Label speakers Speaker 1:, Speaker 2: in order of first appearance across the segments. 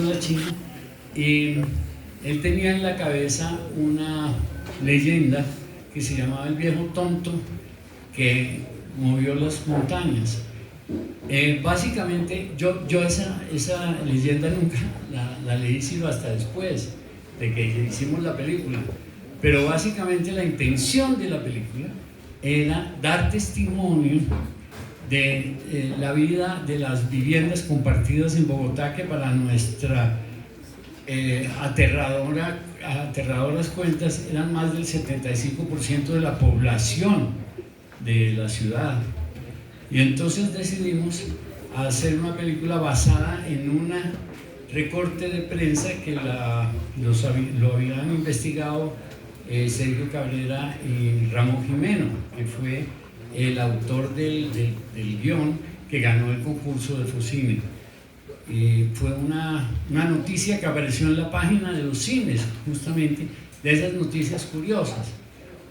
Speaker 1: la China, y él tenía en la cabeza una leyenda que se llamaba el viejo tonto que movió las montañas. Básicamente, yo esa leyenda nunca la leí sino hasta después de que hicimos la película, pero básicamente la intención de la película era dar testimonio de la vida de las viviendas compartidas en Bogotá, que para nuestra aterradoras cuentas eran más del 75% de la población de la ciudad. Y entonces decidimos hacer una película basada en un recorte de prensa que lo habían investigado Sergio Cabrera y Ramón Jimeno, que fue el autor del guión que ganó el concurso de Focine. Fue una noticia que apareció en la página de los cines, justamente, de esas noticias curiosas,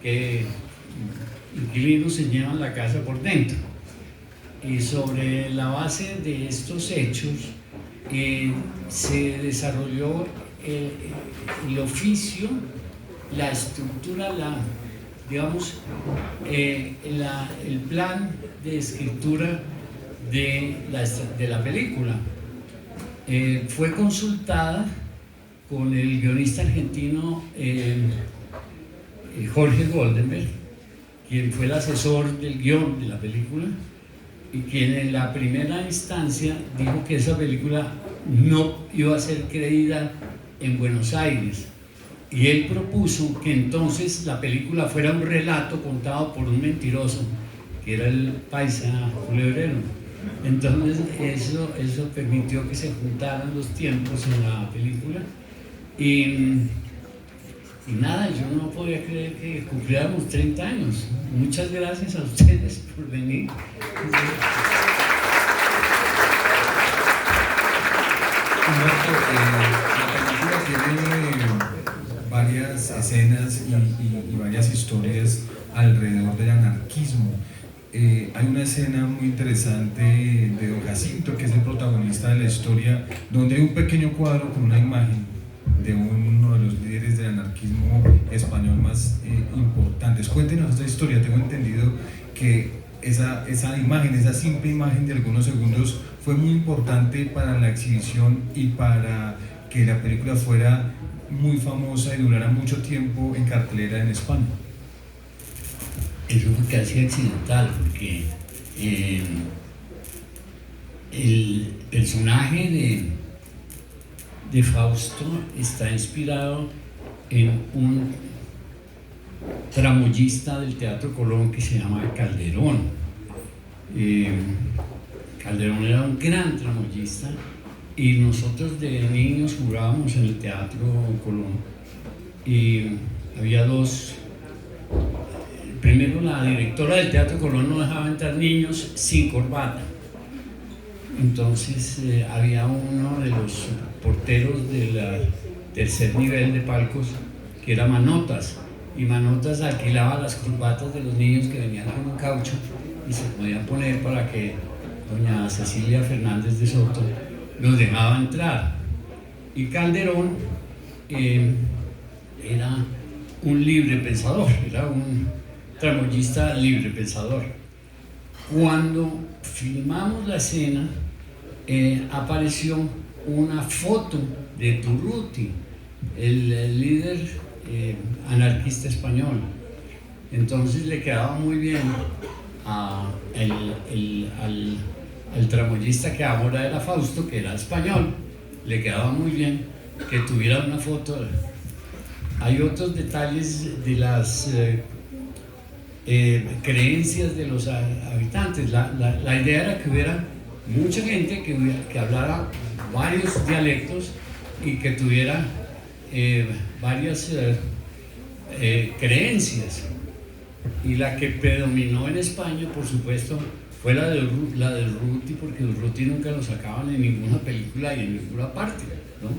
Speaker 1: que inquilinos se llevan la casa por dentro. Y sobre la base de estos hechos se desarrolló el oficio, la estructura, digamos, el plan de escritura de la película. Fue consultada con el guionista argentino Jorge Goldenberg, quien fue el asesor del guión de la película, y quien en la primera instancia dijo que esa película no iba a ser creída en Buenos Aires, y él propuso que entonces la película fuera un relato contado por un mentiroso, que era el paisa culebrero. Entonces eso permitió que se juntaran los tiempos en la película, y nada, yo no podía creer que cumpliéramos 30 años. Muchas gracias a ustedes por venir.
Speaker 2: Humberto, la película tiene varias escenas y varias historias alrededor del anarquismo. Hay una escena muy interesante de Don Jacinto, que es el protagonista de la historia, donde hay un pequeño cuadro con una imagen de uno de los líderes del anarquismo español más importantes. Cuéntenos esta historia. Tengo entendido que esa imagen, esa simple imagen de algunos segundos, fue muy importante para la exhibición y para que la película fuera muy famosa y durara mucho tiempo en cartelera en España.
Speaker 1: Eso fue casi accidental, porque el personaje de Fausto está inspirado en un tramoyista del Teatro Colón que se llama Calderón. Calderón era un gran tramoyista, y nosotros de niños jugábamos en el Teatro Colón, y había dos. Primero, la directora del Teatro Colón no dejaba entrar niños sin corbata. Entonces había uno de los porteros del tercer nivel de palcos que era Manotas, y Manotas alquilaba las corbatas de los niños que venían con un caucho y se podían poner para que doña Cecilia Fernández de Soto los dejaba entrar. Y Calderón era un libre pensador, era un tramoyista libre pensador. Cuando filmamos la escena, apareció una foto de Durruti, el líder anarquista español. Entonces le quedaba muy bien al tramoyista, que ahora era Fausto, que era español, le quedaba muy bien que tuviera una foto. Hay otros detalles de las creencias de los habitantes. La idea era que hubiera mucha gente que hablara varios dialectos y que tuviera varias creencias, y la que predominó en España, por supuesto, fue la de Durruti, porque Durruti nunca lo sacaban en ninguna película y en ninguna parte, ¿no?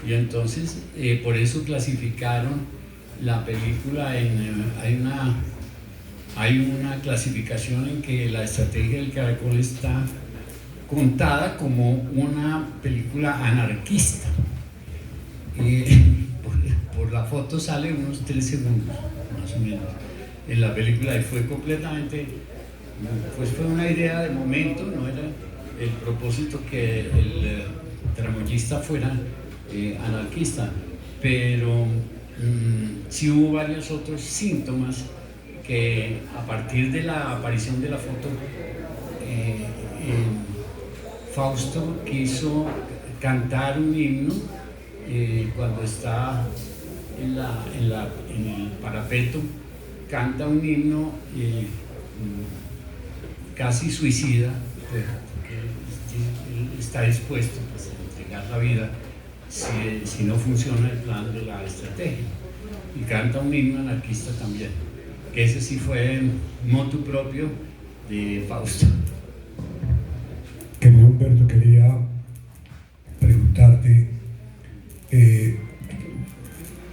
Speaker 1: Y entonces por eso clasificaron la película hay una clasificación en que la estrategia del caracol está contada como una película anarquista. Por la foto sale unos 3 segundos, más o menos, en la película, y fue completamente, pues fue una idea de momento, no era el propósito que el tramoyista fuera anarquista, pero sí hubo varios otros síntomas que a partir de la aparición de la foto, Fausto quiso cantar un himno cuando está en el parapeto, canta un himno casi suicida, porque está dispuesto, pues, a entregar la vida si no funciona el plan de la estrategia, y canta un himno anarquista también, que ese sí fue motu propio de Fausto.
Speaker 3: Querido Humberto, quería preguntarte,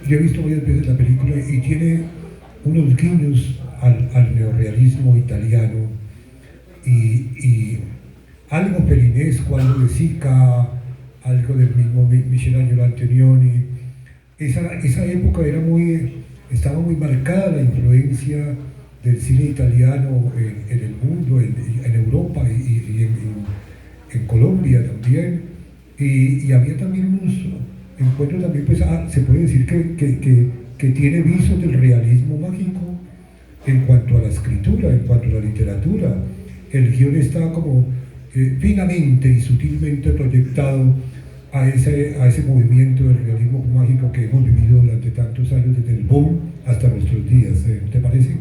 Speaker 3: yo he visto varias veces la película y tiene unos guiños al neorrealismo italiano y algo felinesco, algo de Sica, algo del mismo Michelangelo Antonioni. Esa época estaba muy marcada la influencia del cine italiano en el mundo, en Europa y en Colombia también, y había también unos encuentros también, pues se puede decir que tiene visos del realismo mágico en cuanto a la escritura, en cuanto a la literatura. El guión está como finamente y sutilmente proyectado a ese movimiento del realismo mágico que hemos vivido durante tantos años, desde el boom hasta nuestros días. ¿Te parece?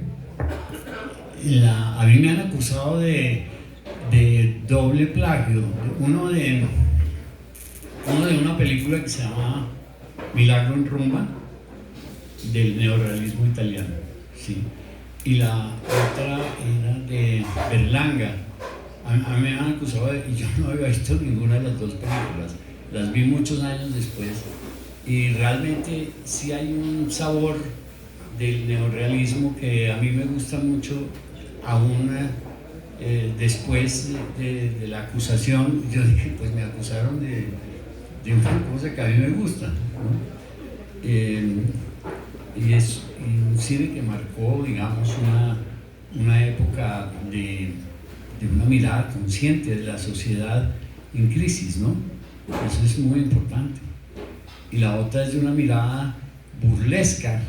Speaker 1: A mí me han acusado de doble plagio, uno de una película que se llama Milagro en Rumba, del neorrealismo italiano, ¿sí? Y la otra era de Berlanga. A mí me han acusado y yo no había visto ninguna de las dos películas, las vi muchos años después, y realmente sí hay un sabor del neorrealismo que a mí me gusta mucho, aún después de la acusación. Yo dije, pues me acusaron de una cosa que a mí me gusta, ¿no? Y es un cine que marcó, digamos, una época de una mirada consciente de la sociedad en crisis, ¿no? Eso es muy importante. Y la otra es de una mirada burlesca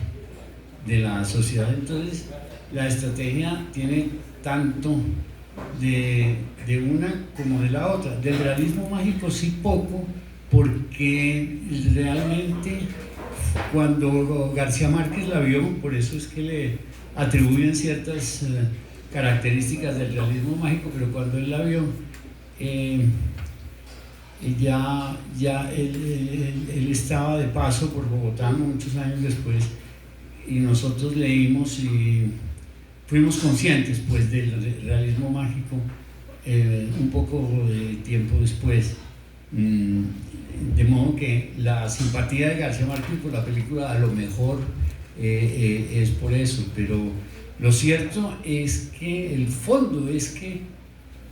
Speaker 1: de la sociedad. Entonces, la estrategia tiene tanto de una como de la otra. Del realismo mágico sí poco, porque realmente cuando García Márquez la vio, por eso es que le atribuyen ciertas características del realismo mágico, pero cuando él la vio, él estaba de paso por Bogotá muchos años después, y nosotros leímos y fuimos conscientes, pues, del realismo mágico un poco de tiempo después, de modo que la simpatía de García Márquez por la película a lo mejor es por eso, pero lo cierto es que el fondo es que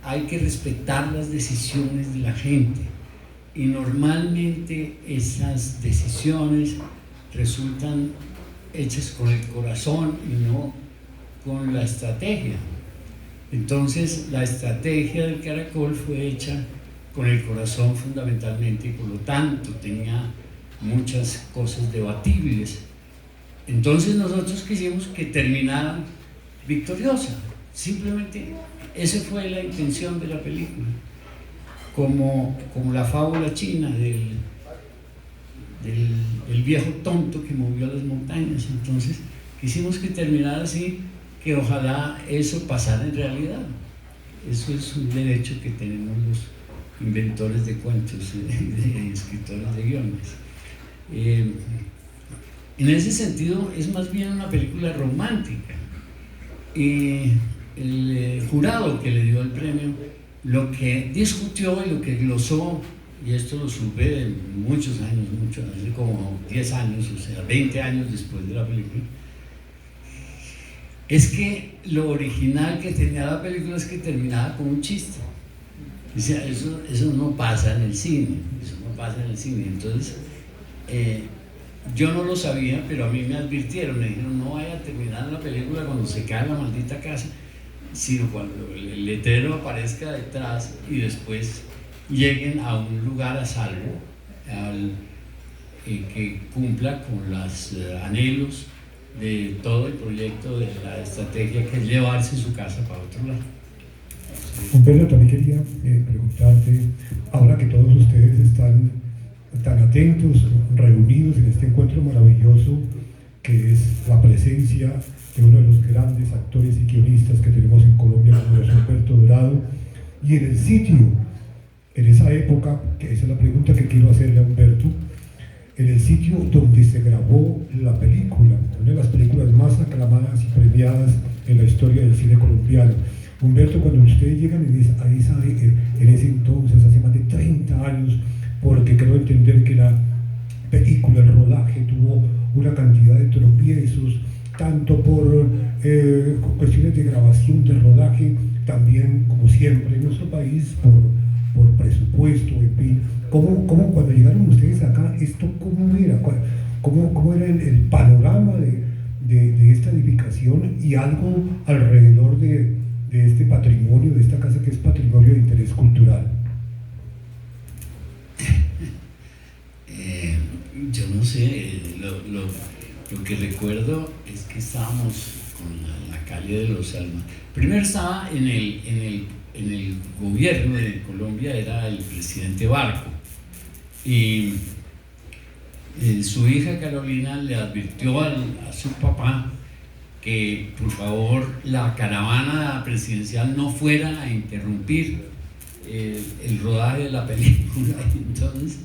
Speaker 1: hay que respetar las decisiones de la gente, y normalmente esas decisiones resultan hechas con el corazón y no con la estrategia. Entonces, la estrategia del Caracol fue hecha con el corazón fundamentalmente, y por lo tanto tenía muchas cosas debatibles. Entonces nosotros quisimos que terminara victoriosa. Simplemente esa fue la intención de la película, como la fábula china del viejo tonto que movió las montañas. Entonces quisimos que terminara así, que ojalá eso pasara en realidad. Eso es un derecho que tenemos los inventores de cuentos, de escritores de guiones. En ese sentido es más bien una película romántica, y el jurado que le dio el premio lo que discutió y lo que glosó, y esto lo supe de muchos años, hace como 10 años, o sea, 20 años después de la película, es que lo original que tenía la película es que terminaba con un chiste. Dice, eso no pasa en el cine, eso no pasa en el cine. Entonces, yo no lo sabía, pero a mí me advirtieron, me dijeron, no vaya a terminar la película cuando se cae la maldita casa, sino cuando el letrero aparezca detrás y después lleguen a un lugar a salvo, que cumpla con los anhelos de todo el proyecto de la estrategia, que es llevarse su casa para otro lado.
Speaker 3: Humberto, también quería preguntarte, ahora que todos ustedes están tan atentos, reunidos en este encuentro maravilloso, que es la presencia de uno de los grandes actores y guionistas que tenemos en Colombia, como es Humberto Dorado, y en el sitio, en esa época, que esa es la pregunta que quiero hacerle a Humberto, en el sitio donde se grabó la película, una de las películas más aclamadas y premiadas en la historia del cine colombiano. Humberto, cuando ustedes llegan en ese entonces, hace más de 30 años, porque creo entender que la película, el rodaje, tuvo una cantidad de tropiezos, tanto por cuestiones de grabación, de rodaje, también, como siempre en nuestro país, por presupuesto, en fin. ¿Cómo cuando llegaron ustedes acá, esto cómo era? ¿Cómo era el panorama de esta edificación y algo alrededor de este patrimonio, de esta casa que es patrimonio de interés cultural?
Speaker 1: Yo no sé, lo que recuerdo es que estábamos con la calle de los Almas. Primero estaba en el gobierno de Colombia, era el presidente Barco, y su hija Carolina le advirtió a su papá que por favor la caravana presidencial no fuera a interrumpir el rodaje de la película. Entonces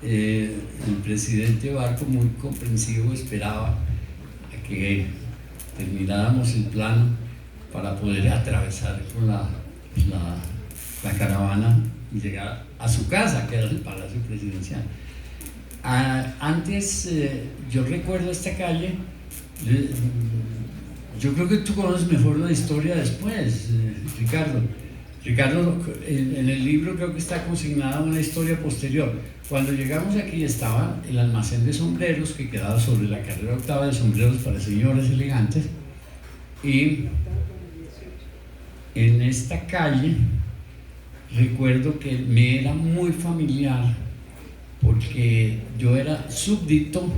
Speaker 1: el presidente Barco, muy comprensivo, esperaba a que termináramos el plano para poder atravesar con la caravana y llegar a su casa, que era el Palacio Presidencial. Antes, yo recuerdo esta calle, yo creo que tú conoces mejor la historia después, Ricardo. Ricardo, en el libro creo que está consignada una historia posterior. Cuando llegamos aquí estaba el almacén de sombreros que quedaba sobre la carrera octava de sombreros para señores elegantes, y en esta calle recuerdo que me era muy familiar porque yo era súbdito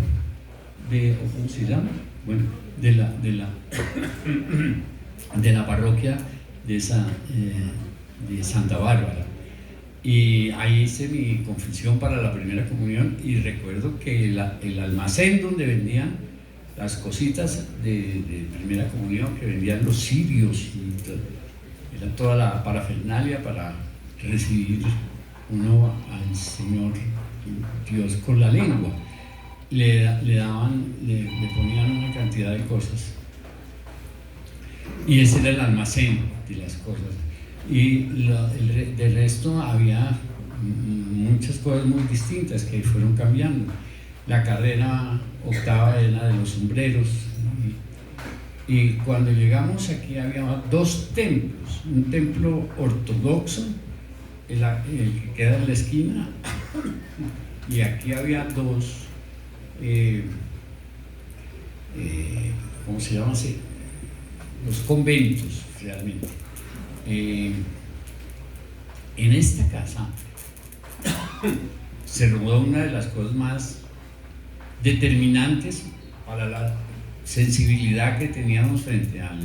Speaker 1: de, ¿cómo se llama? Bueno, de la parroquia de Santa Bárbara, y ahí hice mi confesión para la primera comunión, y recuerdo que el almacén donde vendían las cositas de primera comunión, que vendían los cirios y era toda la parafernalia para recibir uno al Señor Dios con la lengua, le ponían una cantidad de cosas, y ese era el almacén de las cosas. Y del resto había muchas cosas muy distintas que fueron cambiando. La carrera octava era de los sombreros, y cuando llegamos aquí había dos templos, un templo ortodoxo, el que queda en la esquina, y aquí había dos, ¿cómo se llama? Los conventos, realmente. En esta casa se rodó una de las cosas más determinantes para la sensibilidad que teníamos frente al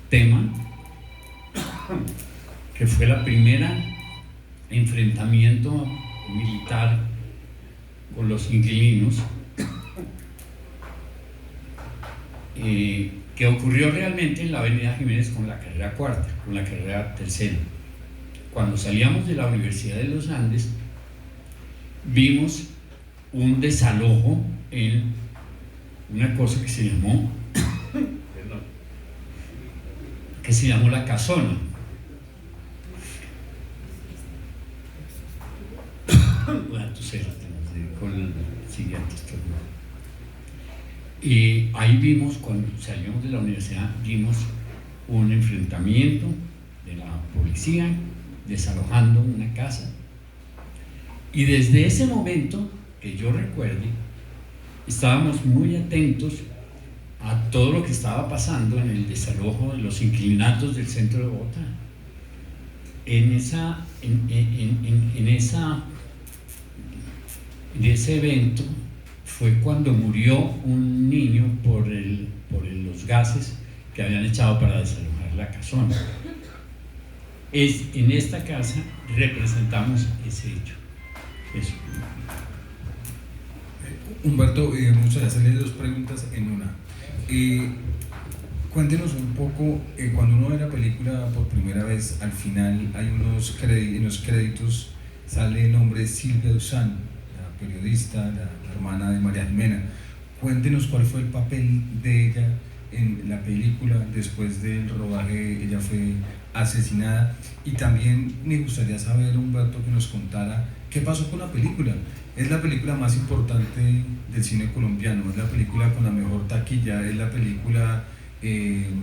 Speaker 1: tema, que fue la primera enfrentamiento militar con los inquilinos, que ocurrió realmente en la avenida Jiménez con la carrera cuarta, con la carrera tercera. Cuando salíamos de la Universidad de los Andes, vimos un desalojo en una cosa que se llamó La Casona. Con el siguiente estornudo. Y ahí vimos, cuando salimos de la universidad, vimos un enfrentamiento de la policía desalojando una casa. Y desde ese momento, que yo recuerde, estábamos muy atentos a todo lo que estaba pasando en el desalojo de los inquilinatos del centro de Bogotá. En ese evento fue cuando murió un niño por los gases que habían echado para desalojar la casona. En esta casa representamos ese hecho. Eso.
Speaker 2: Humberto, muchas gracias. Le dos preguntas en una. Cuéntenos un poco, cuando uno ve la película por primera vez, al final hay en los créditos sale el nombre de Silvia Duzán, la periodista, la hermana de María Jimena. Cuéntenos cuál fue el papel de ella en la película. Después del rodaje ella fue asesinada, y también me gustaría saber, Humberto, que nos contara qué pasó con la película. Es la película más importante del cine colombiano, es la película con la mejor taquilla, es la película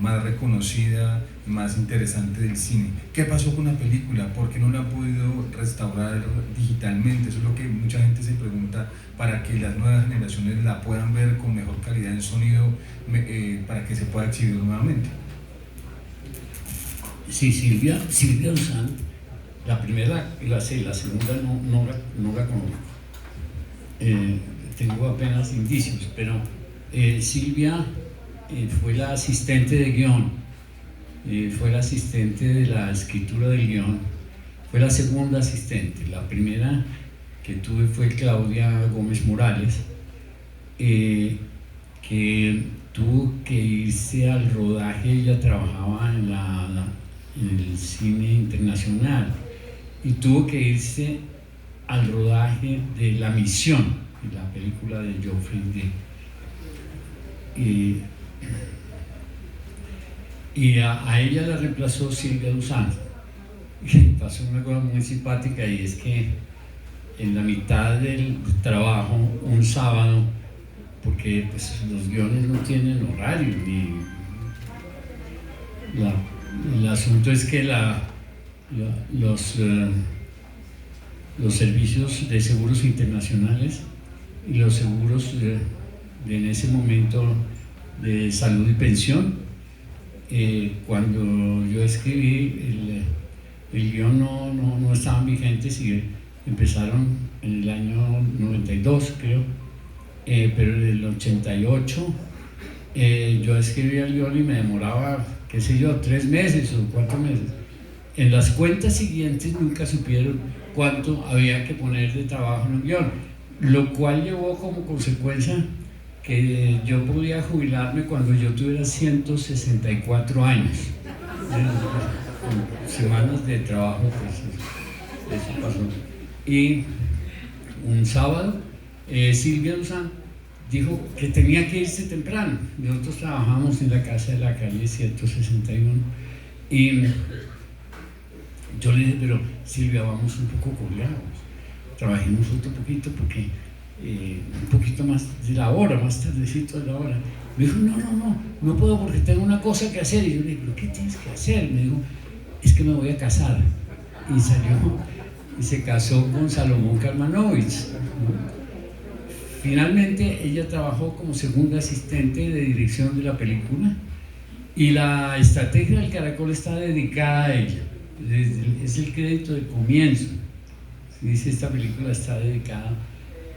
Speaker 2: más reconocida, más interesante del cine. ¿Qué pasó con la película? ¿Por qué no la han podido restaurar digitalmente? Eso es lo que mucha gente se pregunta, para que las nuevas generaciones la puedan ver con mejor calidad de sonido, para que se pueda exhibir nuevamente.
Speaker 1: Sí, Silvia Duzán, la primera la sé, la segunda no la conozco. Tengo apenas indicios, pero Silvia fue la asistente de guión, fue la asistente de la escritura del guión, fue la segunda asistente. La primera que tuve fue Claudia Gómez Morales, que tuvo que irse al rodaje. Ella trabajaba en el cine internacional y tuvo que irse al rodaje de La Misión, la película de Geoffrey y a ella la reemplazó Silvia Duzán. Y pasó una cosa muy simpática, y es que en la mitad del trabajo, un sábado, porque pues, los guiones no tienen horario, el asunto es que los servicios de seguros internacionales y los seguros en ese momento de salud y pensión, cuando yo escribí el guión no estaban vigentes, y empezaron en el año 92, creo, pero en el 88 yo escribía el guión y me demoraba, qué sé yo, 3 meses o 4 meses. En las cuentas siguientes nunca supieron cuánto había que poner de trabajo en un guión, lo cual llevó como consecuencia que yo podía jubilarme cuando yo tuviera 164 años. Con semanas de trabajo, pues eso pasó. Y un sábado, Silvia Duzán dijo que tenía que irse temprano. Nosotros trabajamos en la casa de la calle 161, y yo le dije, pero Silvia, vamos un poco colgados, trabajemos otro poquito, porque un poquito más de la hora, más tardecito de la hora. Me dijo, no puedo porque tengo una cosa que hacer. Y yo le dije, ¿pero qué tienes que hacer? Me dijo, es que me voy a casar. Y salió y se casó con Salomón Kalmanovich. Finalmente ella trabajó como segunda asistente de dirección de la película, y la estrategia del Caracol está dedicada a ella. Es el crédito de comienzo. Dice, esta película está dedicada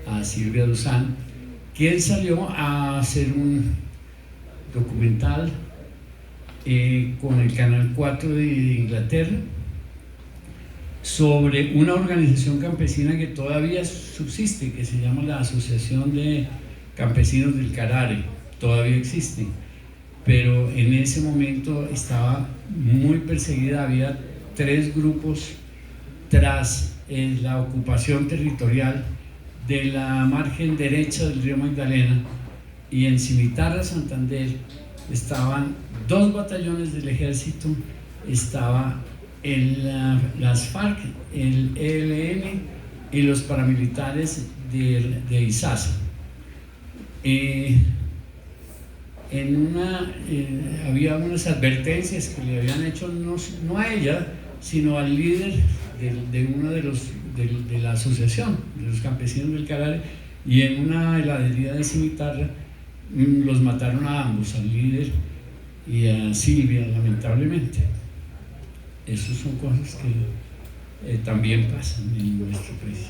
Speaker 1: a Silvia Duzán, quien salió a hacer un documental con el Canal 4 de Inglaterra sobre una organización campesina que todavía subsiste, que se llama la Asociación de Campesinos del Carare. Todavía existe, pero en ese momento estaba muy perseguida. Había 3 grupos tras la ocupación territorial de la margen derecha del río Magdalena, y en Cimitarra, Santander, estaban 2 batallones del ejército, estaba las FARC, el ELN y los paramilitares de Izaza. Había unas advertencias que le habían hecho, no a ella, sino al líder de uno de la asociación de los campesinos del Carare, y en una heladería de Cimitarra los mataron a ambos, al líder y a Silvia, lamentablemente. Esas son cosas que también pasan en nuestro país.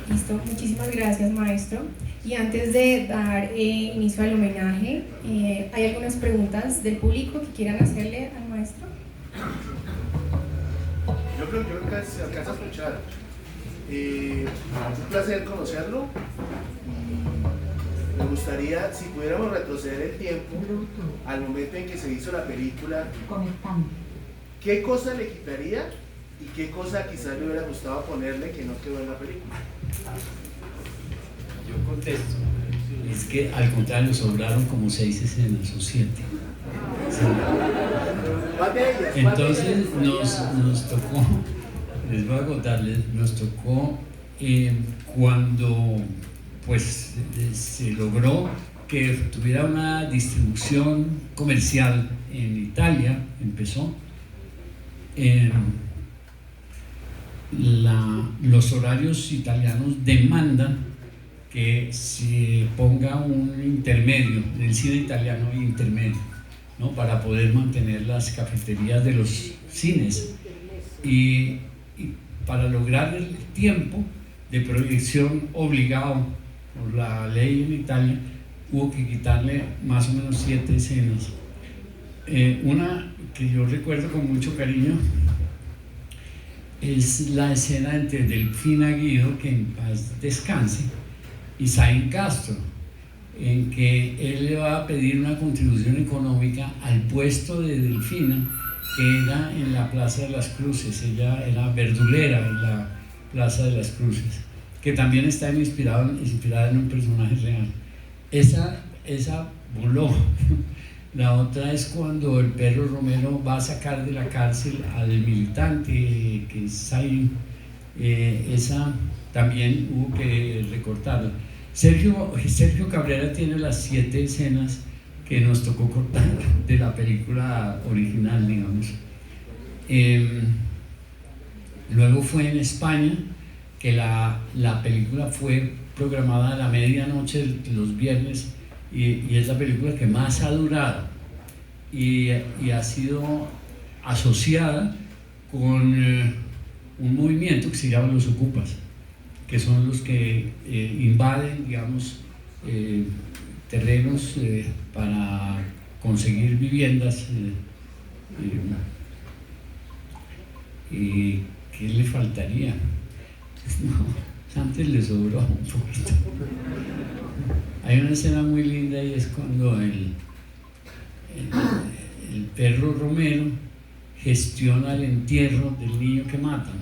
Speaker 4: Listo, muchísimas gracias, maestro. Y antes de dar inicio al homenaje, ¿hay algunas preguntas del público que quieran hacerle al maestro?
Speaker 5: Yo creo que se alcanza a escuchar. Un placer conocerlo. Me gustaría, si pudiéramos retroceder el tiempo al momento en que se hizo la película, ¿qué cosa le quitaría y qué cosa quizás le hubiera gustado ponerle que no quedó en la película?
Speaker 1: Yo contesto. Es que al contrario, sobraron como 6 escenas o 7. Sí. Entonces nos tocó, les voy a contarles, nos tocó cuando pues se logró que tuviera una distribución comercial en Italia, empezó. Los horarios italianos demandan que se ponga un intermedio, en el cine italiano hay intermedio, ¿no? Para poder mantener las cafeterías de los cines. Y para lograr el tiempo de proyección obligado por la ley en Italia, hubo que quitarle más o menos 7 escenas. Una que yo recuerdo con mucho cariño es la escena entre Delfina Guido, que en paz descanse, y Zayn Castro, en que él le va a pedir una contribución económica al puesto de Delfina, que era en la Plaza de las Cruces. Ella era verdulera en la Plaza de las Cruces, que también está inspirada en un personaje real. Esa voló. La otra es cuando el Perro Romero va a sacar de la cárcel al militante que es Zayn. Esa también hubo que recortarla. Sergio Cabrera tiene las 7 escenas que nos tocó cortar de la película original, digamos. Luego fue en España que la película fue programada a la medianoche los viernes, y es la película que más ha durado y ha sido asociada con un movimiento que se llama los Ocupas, que son los que invaden, digamos, terrenos para conseguir viviendas. ¿Y qué le faltaría? No, antes le sobró un poquito. Hay una escena muy linda y es cuando el Perro Romero gestiona el entierro del niño que matan,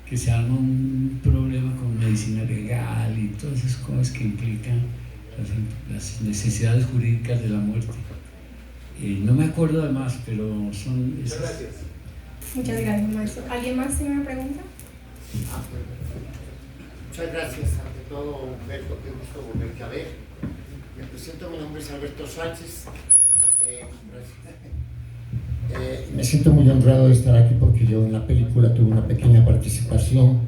Speaker 1: que se arma un problema con medicina legal y todas esas cosas que implican las necesidades jurídicas de la muerte. No me acuerdo de más, pero son esas.
Speaker 5: Muchas gracias.
Speaker 4: Muchas gracias, maestro. ¿Alguien más tiene una pregunta?
Speaker 6: Muchas gracias. Ante todo, Humberto, qué gusto volverte a ver. Me presento, mi nombre es Alberto Sánchez. Me siento muy honrado de estar aquí porque yo en la película tuve una pequeña participación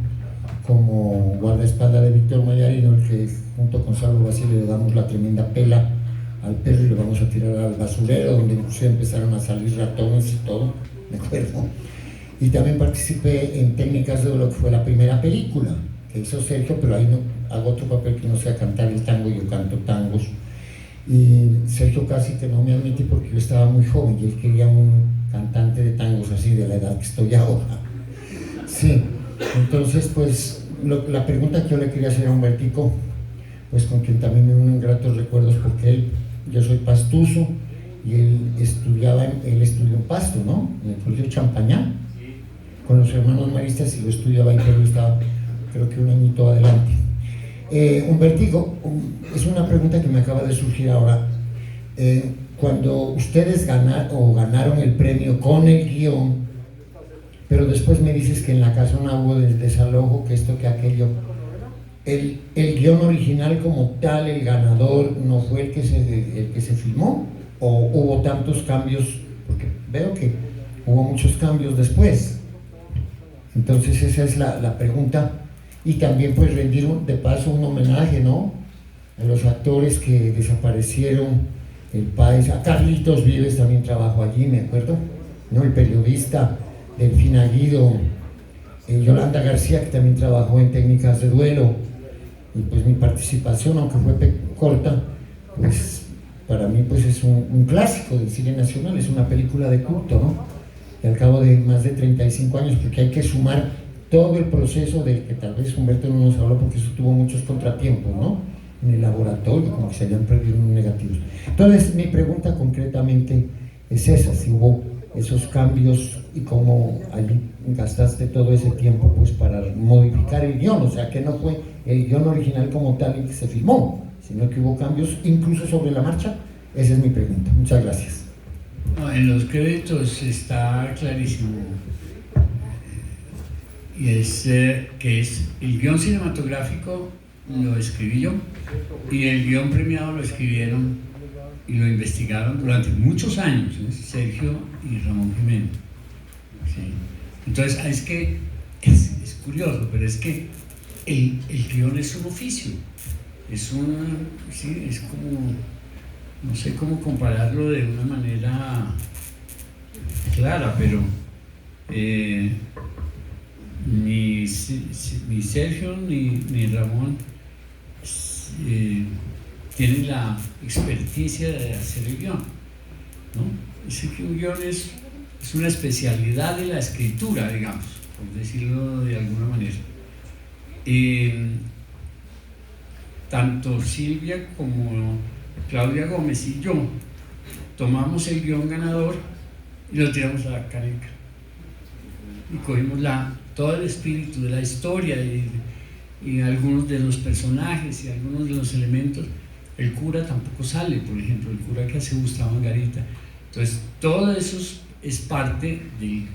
Speaker 6: como guardaespaldas de Víctor Mayarino, el que junto con Salvo Basile le damos la tremenda pela al perro y lo vamos a tirar al basurero, donde incluso empezaron a salir ratones y todo, me acuerdo. Y también participé en técnicas de lo que fue la primera película que hizo Sergio, pero ahí no hago otro papel que no sea cantar el tango, y yo canto tangos. Y Sergio casi que no me admite porque yo estaba muy joven y él quería un cantante de tangos así de la edad que estoy ahora. Sí, entonces pues la pregunta que yo le quería hacer a Humbertico, pues con quien también me unen gratos recuerdos, porque yo soy pastuso y él estudió en Pasto, ¿no? En el colegio Champañá, con los hermanos maristas, y lo estudiaba ahí, pero estaba creo que un añito adelante. Humbertico, es una pregunta que me acaba de surgir ahora. Cuando ustedes ganaron el premio con el guión, pero después me dices que en la casa no hubo desalojo, que esto, que aquello, el guión original como tal, el ganador, ¿no fue el que se filmó? ¿O hubo tantos cambios? Porque veo que hubo muchos cambios después. Entonces esa es la pregunta. Y también pues rendir de paso un homenaje, ¿no?, a los actores que desaparecieron, el país. A Carlitos Vives también trabajó allí, me acuerdo, ¿no?, el periodista, Delfina Guido, Yolanda García, que también trabajó en técnicas de duelo. Y pues mi participación, aunque fue corta, pues para mí pues es un clásico del cine nacional, es una película de culto, ¿no? Y al cabo de más de 35 años, porque hay que sumar todo el proceso del que tal vez Humberto no nos habló, porque eso tuvo muchos contratiempos, ¿no?, en el laboratorio, como que se habían perdido negativos. Entonces mi pregunta concretamente es esa, si hubo esos cambios y cómo allí gastaste todo ese tiempo pues para modificar el guión, o sea que no fue el guión original como tal el que se filmó, sino que hubo cambios incluso sobre la marcha. Esa es mi pregunta. Muchas gracias.
Speaker 1: No, en los créditos está clarísimo, y es que es el guión cinematográfico lo escribí yo, y el guión premiado lo escribieron y lo investigaron durante muchos años, Sergio y Ramón Jiménez. ¿Sí? Entonces es que es curioso, pero es que el guión es un oficio, es como, no sé cómo compararlo de una manera clara, pero ni Sergio ni Ramón tienen la experticia de hacer el guión, ¿no? Es que un guión es una especialidad de la escritura, digamos, por decirlo de alguna manera. Tanto Silvia como Claudia Gómez y yo tomamos el guión ganador y lo tiramos a la caneca y cogimos todo el espíritu de la historia y algunos de los personajes y algunos de los elementos. El cura tampoco sale, por ejemplo, el cura que hace Gustavo Angarita. Entonces todo eso es parte del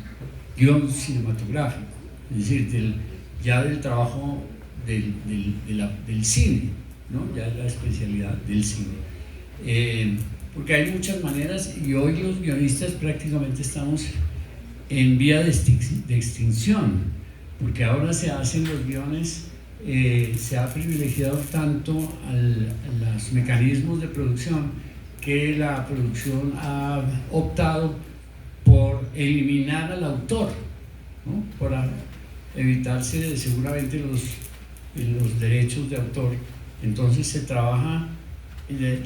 Speaker 1: guión cinematográfico, es decir, ya del trabajo del cine, ¿no?, ya la especialidad del cine. Porque hay muchas maneras, y hoy los guionistas prácticamente estamos en vía de extinción, porque ahora se hacen los guiones, se ha privilegiado tanto a los mecanismos de producción, que la producción ha optado por eliminar al autor, ¿no?, por evitarse seguramente los derechos de autor. Entonces se trabaja,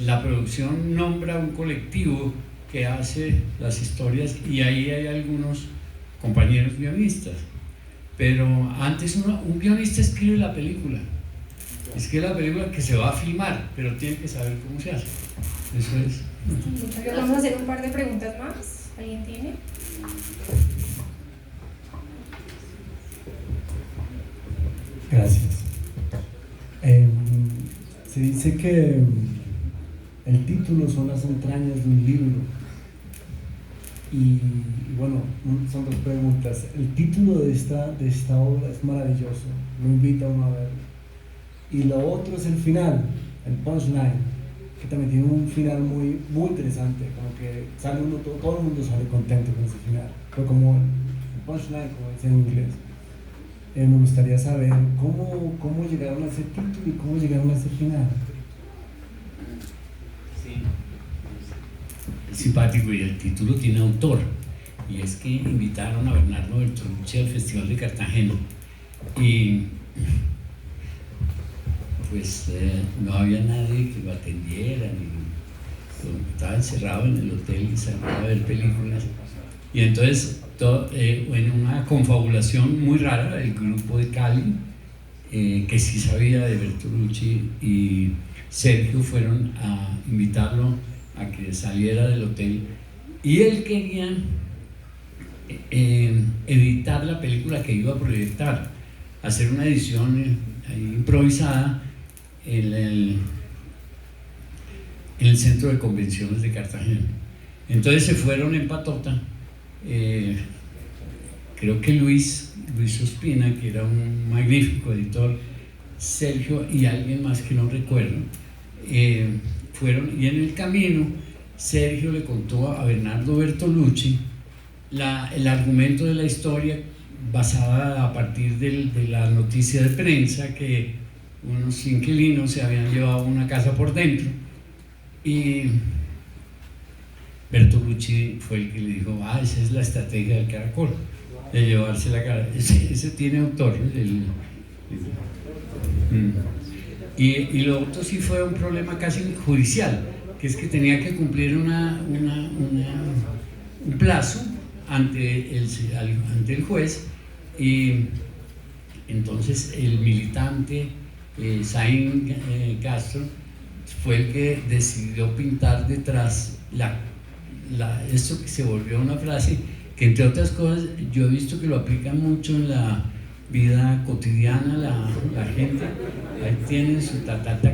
Speaker 1: la producción nombra un colectivo que hace las historias, y ahí hay algunos compañeros guionistas, pero antes un guionista escribe la película que se va a filmar, pero tiene que saber cómo se hace. Eso es.
Speaker 4: Vamos a hacer un par de preguntas más. ¿Alguien tiene?
Speaker 7: Gracias. Se dice que el título son las entrañas de un libro. Y bueno, son dos preguntas. El título de esta obra es maravilloso, lo invita a uno a verlo. Y lo otro es el final, el punchline, que también tiene un final muy, muy interesante, como que sale uno, todo el mundo sale contento con ese final. Pero como el punchline, como dice en inglés. Me gustaría saber cómo llegaron a ese título y cómo llegaron a ese final.
Speaker 1: Simpático, y el título tiene autor, y es que invitaron a Bernardo Bertolucci al Festival de Cartagena, y pues no había nadie que lo atendiera, estaba encerrado en el hotel y salía a ver películas, y entonces en una confabulación muy rara, el grupo de Cali, que sí sabía de Bertolucci, y Sergio fueron a invitarlo a que saliera del hotel, y él quería editar la película que iba a proyectar, hacer una edición improvisada en el centro de convenciones de Cartagena. Entonces se fueron en patota, creo que Luis Ospina, que era un magnífico editor, Sergio y alguien más que no recuerdo, fueron, y en el camino Sergio le contó a Bernardo Bertolucci el argumento de la historia basada a partir de la noticia de prensa que unos inquilinos se habían llevado una casa por dentro, y Bertolucci fue el que le dijo: esa es la estrategia del Caracol, de llevarse la cara. Ese tiene autor. Y lo otro sí fue un problema casi judicial, que es que tenía que cumplir un plazo ante el juez, y entonces el militante Zain Castro fue el que decidió pintar detrás esto que se volvió una frase que, entre otras cosas, yo he visto que lo aplican mucho en la vida cotidiana la gente. Ahí tienen su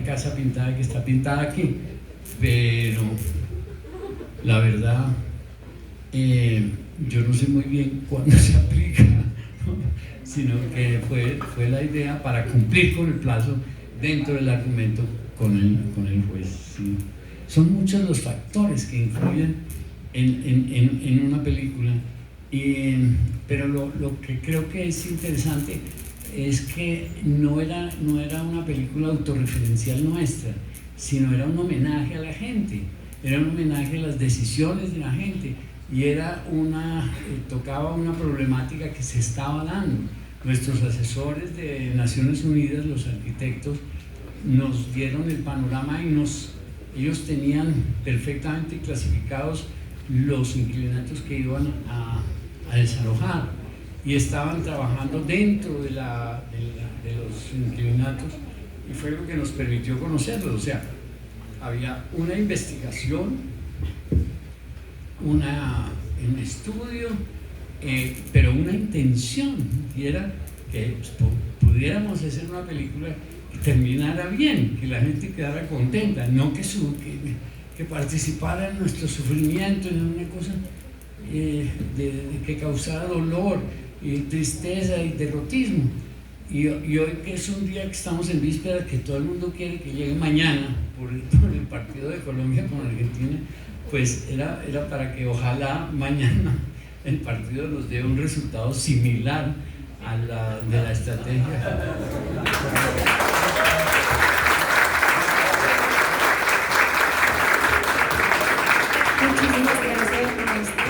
Speaker 1: casa pintada, que está pintada aquí, pero la verdad yo no sé muy bien cuándo se aplica, sino que fue la idea para cumplir con el plazo dentro del argumento con el juez. ¿Sí? Son muchos los factores que influyen en una película, pero lo que creo que es interesante es que no era una película autorreferencial nuestra, sino era un homenaje a la gente, era un homenaje a las decisiones de la gente, y tocaba una problemática que se estaba dando. Nuestros asesores de Naciones Unidas, los arquitectos, nos dieron el panorama y ellos tenían perfectamente clasificados los inquilinos que iban a desalojar, y estaban trabajando dentro de los inquilinatos, y fue lo que nos permitió conocerlos. O sea, había una investigación, un estudio, pero una intención, y era que pudiéramos hacer una película que terminara bien, que la gente quedara contenta, no que participara en nuestro sufrimiento, en una cosa que causara dolor y tristeza y derrotismo. Y hoy, que es un día que estamos en vísperas, que todo el mundo quiere que llegue mañana por el partido de Colombia con Argentina, pues era para que ojalá mañana el partido nos dé un resultado similar a de la estrategia.
Speaker 4: Muchísimas gracias, maestro.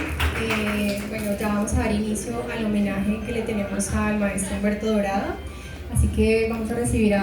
Speaker 4: Bueno, ya vamos a dar inicio al homenaje que le tenemos al maestro Humberto Dorado, así que vamos a recibir a